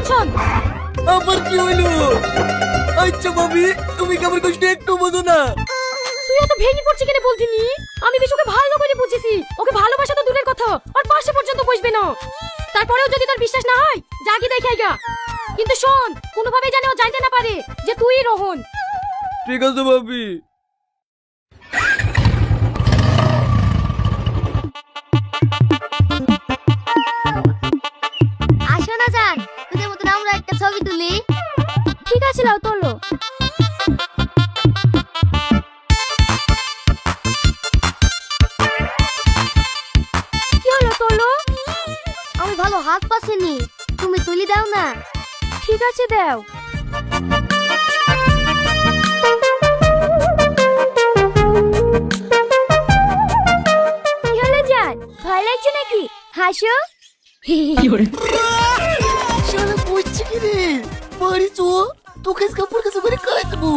শোন। আবার কি হলো? আচ্ছা ভাবি, তুমি কি আমার কষ্ট একটু বোঝো না? তুই এত ভেঙে পড়ছিস কেন বলতিনি? আমি বিশুকে ভালো করে বুঝেছি, ওকে ভালোবাসা তো দূরের কথা, ওর পাশে পর্যন্ত বসবে না। তারপরেও যদি তোর বিশ্বাস না হয়, যা কি দেখে আইগা। কিন্তু শোন, কোনোভাবে জানে ও জানতে না পারে যে তুই রোহন। ঠিক আছে ভাবি। আসো না যান, তোদের মতন আমরা একটা ছবি তুলি। ঠিক আছে, লাও তোলো। কি হলো, তোলো। আমি ভালো হাত পাচ্ছিনি, তুমি তুলি দাও না। ঠিক আছে, দাও। কি হলো জান, ভয় লাগছে নাকি? হাসো। শালা কইছে কি রে? বাড়ি চো, তোকে কাপড় কাছে করে কাটবো।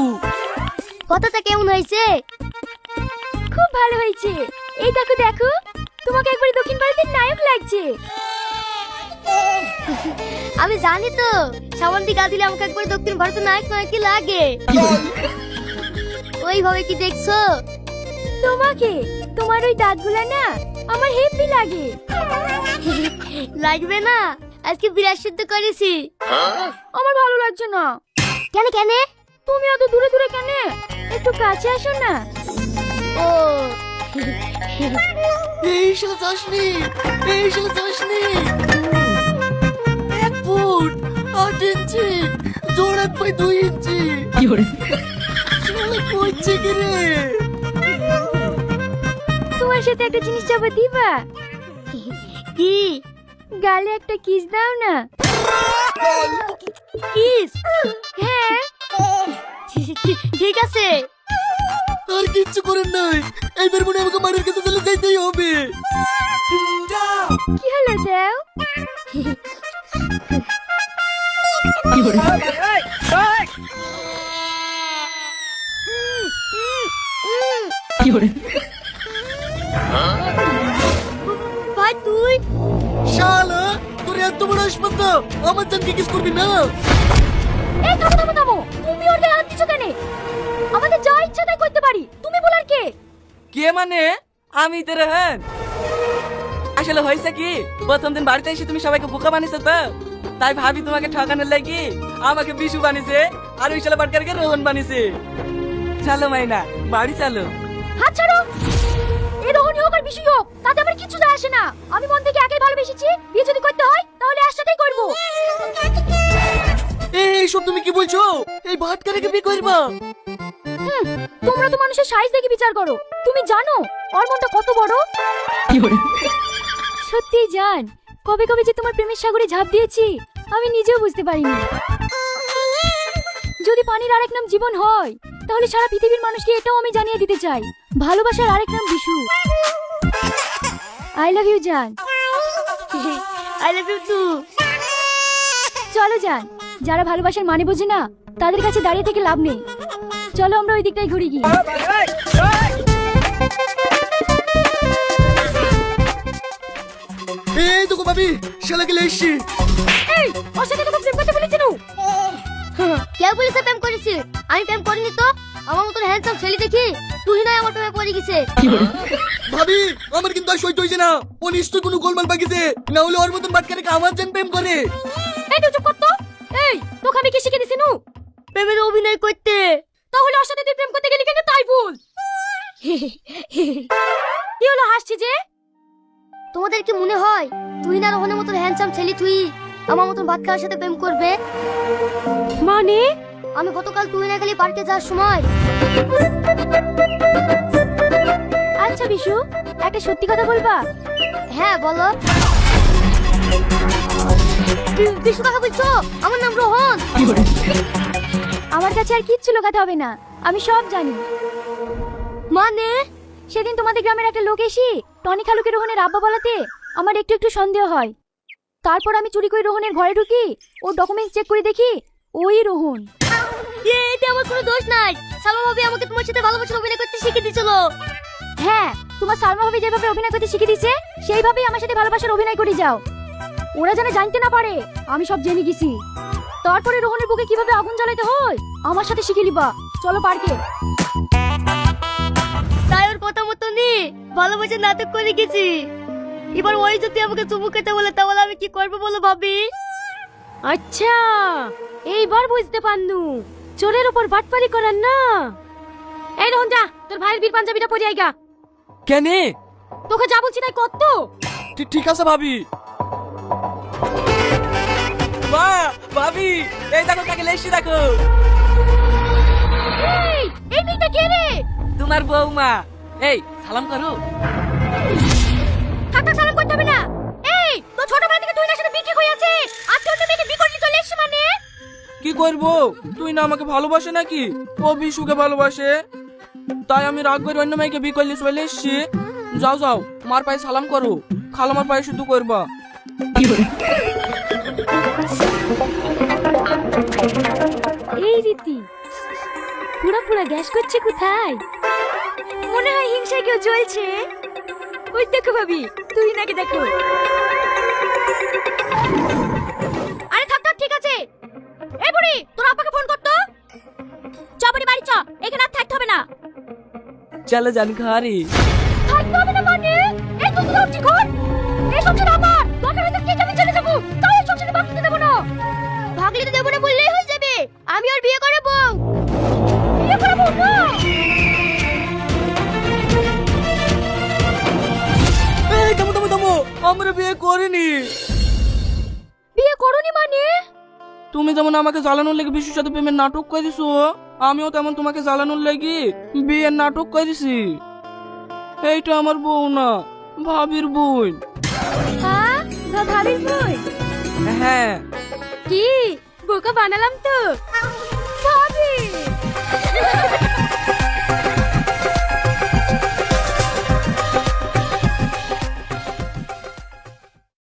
কথাটা কেমন হয়েছে? খুব ভালো হয়েছে। এই দেখো দেখো, তোমাকে একবার দক্ষিণ ভারতের নায়ক লাগছে। আমি জানি তো, সাবান দিয়ে গা দিলে আমাকে একবার দক্ষিণ ভারতের নায়ক নায়কই লাগে। ওইভাবে কি দেখছো? তোমাকে, তোমার ওই দাঁতগুলা না আমার হেভি লাগে। লাগবে না, আজকে বিরাট সিদ্ধ করেছি। আমার ভালো লাগছে না। কেন কেন? তুমি এত দূরে দূরে কেন? একটু কাছে আসো না। ও এই শালা যাসনি, এই শালা যাসনি। 1 ফুট 8 ইঞ্চি, জোড়া পাই 2 ইঞ্চি। কি হরে? শালা কইছে কি রে? তোমার সাথে একটা জিনিস চাপা দিবা? কি? গালে একটা কিস দাও না। কিস? হ্যাঁ। ঠিক আছে। আর কিচ্ছু করেন নাই, এইবার মনে হয় আমাকে মারের কাছে চলে যাইতেই হবে। কি হলো, দাও। কি হরে? কি হরে? ভাই তুই? শালা, তোর এত বড় আসপাতা, আমার জানকে কিস করবি না? এই থামো থামো থামো, তুমি ওর গায়ে হাত দিছো কেন? আমাদের যা ইচ্ছা তাই করতে পারি, তুমি বলার কে? কে মানে? আমি তো রেহান। আসলে হয়েছে কি, প্রথম দিন বাড়িতে এসে তুমি সবাইকে বোকা বানিয়েছো তো, তাই ভাবি তোমাকে ঠকানোর লাগি আমাকে বিশু বানিয়েছে, আর ওই শালা বাটকারকে রোহন বানিয়েছে। চলো মাইনা, বাড়ি চলো। হাত ছাড়ো। এই রোহনী হোক আর বিশুই হোক, তাতে আমার কিছু যায় আসে না। আমি মন থেকে একাই ভালোবেসেছি, বিয়ে যদি করতে হয় তাহলে একসাথেই করবো। এই সব তুমি কি বলছো? এই ভাটকারাকে বিয়ে করবা? তোমরা তো মানুষের সাইজ দেখে বিচার করো। তুমি জানো ওর মনটা কত বড়? সত্যি জান, কবে কবে যে তোমার প্রেমের সাগরে ঝাঁপ দিয়েছি আমি নিজেও বুঝতে পারিনি। যদি পানির আরেক নাম জীবন হয়, তাহলে সারা পৃথিবীর মানুষকে এটাও আমি জানিয়ে দিতে চাই, ভালোবাসার আরেক নাম বিশু। আই লাভ ইউ জান। I love you too. চলো জান, যারা ভালোবাসার মানে বোঝে না তাদের কাছে দাঁড়িয়ে থেকে লাভ নেই। চলো আমরা ওই দিকটাই ঘুরে গিয়ে। এই দেখো ভাবি, শালাকে লেসছি। এই, ওর সাথে তোকে প্রেম করতে বলেছি নু? কে বলেছে প্রেম করেছি? আমি প্রেম করিনি তো। আমার মতন হ্যান্ডসাম ছেলে দেখি তুই নয় আমার প্রেমে পড়ে গেছে। ভাবি, আমার কিন্তু আর সহ্য হইছে না। ও নিশ্চয় কোনো গোলমাল পাকিছে, না হলে ওর মতন বাটকারাকে আমার জান প্রেম করে। এই তুই চুপ কর তো। এই, তোকে আমি কি শিখে দিছি নু? প্রেমের অভিনয় করতে। তাহলে ওর সাথে তুই প্রেম করতে গেলি কেন তাই বল। কি হলো, হাসছি যে? তোমাদের কি মনে হয় তুই না রোহনের মতন হ্যান্ডসাম ছেলে তুই আমার মতন বাটকার সাথে প্রেম করবে? মানে? আমি গতকাল তুই না খালি পার্কে যাওয়ার সময়। আচ্ছা বিশু, একটা সত্যি কথা বলবা? হ্যাঁ বলো। বিশু কথা বলছো? আমার নাম রোহন। আমার কাছে আর কিচ্ছু লুকাতে হবে না, আমি সব জানি। মানে? সেদিন তোমাদের গ্রামের একটা লোক এসে টনি খালুকে রোহনের আব্বা বলাতে আমার একটু একটু সন্দেহ হয়। তারপর আমি চুরি করে রোহনের ঘরে ঢুকি, ওর ডকুমেন্টস চেক করে দেখি ওই রোহন। এতে আমার কোনো দোষ নাই। সালমা ভাবি আমাকে তোমার সাথে ভালোবাসার অভিনয় করতে শিখিয়ে দিয়েছিল। হ্যাঁ, তোমার সালমা ভাবি যেভাবে অভিনয় করতে শিখিয়ে দিয়েছে সেইভাবেই আমার সাথে ভালোবাসার অভিনয় করে যাও। ওরা যেন জানতে না পারে আমি সব জেনে গেছি। তারপরে রোহনের বুকে কিভাবে আগুন জ্বালাতে হয় আমার সাথে শিখে নিবা। চলো পার্কে। তাই ওর কথা মতো নি ভালোবাসে নাটক করে গেছি। এবার ওই যদি আমাকে চুমু খেতে বলে তাহলে আমি কি করবো বলো ভাবি? আচ্ছা, এইবার বুঝতে পারনু চোরের উপর বাটপারি করার না। এই রোহন যা, তোর ভাইয়ের বীর পাঞ্জাবিটা পরে আইগা। কেনে? তোকে যা বলছি তাই কত। ঠিক আছে ভাবি। মা, ভাবি, এই দেখো কাকে লেসি দেখো। এই মেয়েটা কে রে? তোমার বৌমা। এই সালাম করো। থাক সালাম করতে হবে না। এই তো ছোটবেলা থেকে তুই না সাথে বিক্রি হয়ে আছে, আর তোর মেয়েকে বিয়ে করলি চলে এসেছিস মানে? কি করব? তুই না আমাকে ভালোবাসে নাকি? ও বিশুকে ভালোবাসে, তাই আমি রাগ করে অন্য মেয়েকে বিয়ে করলে চলে এসছি। যাও যাও, মার পায়ে সালাম করো। খালামার পায়ে শুধু করবা। এই রীতি পুরা গ্যাস করছে কোথায়? মনে হয় হিংসায় কেউ জ্বলছে। ওই দেখো ভাবি, তুই নাকি দেখো। আরে থাক ঠিক আছে। এই বুড়ি, তোর আপাকে ফোন করতো। চ বুড়ি বাড়ি চ, এখানে আর থাকতে হবে না। চলো জান ঘরে। থাকতে হবে না মানে? এই তো তুই উঠছি ঘর। এই সংসার আমার, দরকার হলে কে আমি চলে যাবো, তাও এই সংসারে ভাগ দিতে দেবো না। ভাগ দিতে দেবো না বললেই হয়ে যাবে। আমি ওর বিয়ে করবো। বিয়ে করবো না? এই থামো, আমরা বিয়ে করিনি। বিয়ে করনি মানে? তুমি যেমন আমাকে জ্বালানোর লেগে বিশুর সাথে প্রেমের নাটক করে দিছো, আমিও তেমন তোমাকে জ্বালানোর লেগে বিয়ের নাটক করেছি। এইটা আমার বউ না, ভাবির বোন। হ্যাঁ, ভাবির বই। হ্যাঁ। কি বোকা বানালাম তো?